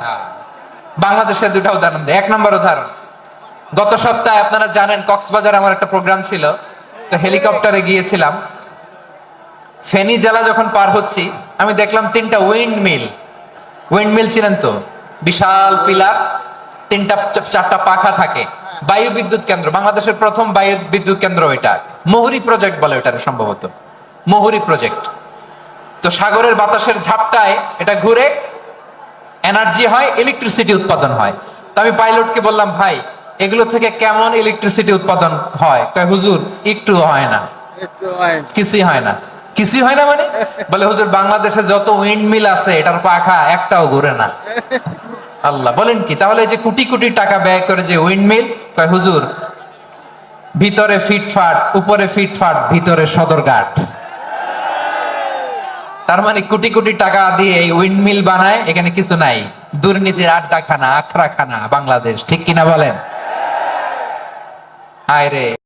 হ্যাঁ। বাংলাদেশের দুটা উদাহরণ দেয়। 1 নম্বর উদাহরণ, গত সপ্তাহে আপনারা জানেন কক্সবাজার আমার একটা প্রোগ্রাম ছিল, তো হেলিকপ্টারে গিয়েছিলাম। ফেনী জেলা যখন পার হচ্ছি আমি দেখলাম 3টা উইন্ড মিল ছিলেন তো, বিশাল পিলার, 3টা 4টা পাখা থাকে। বায়ু বিদ্যুৎ কেন্দ্র, বাংলাদেশের প্রথম বায়ু বিদ্যুৎ কেন্দ্র এটা। মুহুরী প্রজেক্ট বলে ওটার, সম্ভবত মুহুরী প্রজেক্ট। তো সাগরের বাতাসের ঝাপটায় এটা ঘুরে এনার্জি হয়, ইলেকট্রিসিটি উৎপাদন হয়। তো আমি পাইলটকে বললাম, ভাই এগুলো থেকে কেমন ইলেকট্রিসিটি উৎপাদন হয়? কয় হুজুর একটু হয় না, কিছুই হয় না। কিছুই হয় না মানে? বলে হুজুর বাংলাদেশে যত উইন্ড মিল আছে এটার পাখা একটাও ঘুরে না। আল্লাহ, বলেন কি? তাহলে এই যে কোটি কোটি টাকা ব্যয় করে যে উইন্ড মিল, কয় হুজুর ভিতরে ফিটফাট, উপরে ফিটফাট, ভিতরে সদরঘাট। তার মানে কোটি কোটি টাকা দিয়ে এই উইন্ড মিল বানায়, এখানে কিছু নাই। দুর্নীতির আড্ডাখানা, আখড়াখানা বাংলাদেশ, ঠিক কিনা বলেন? হায় রে।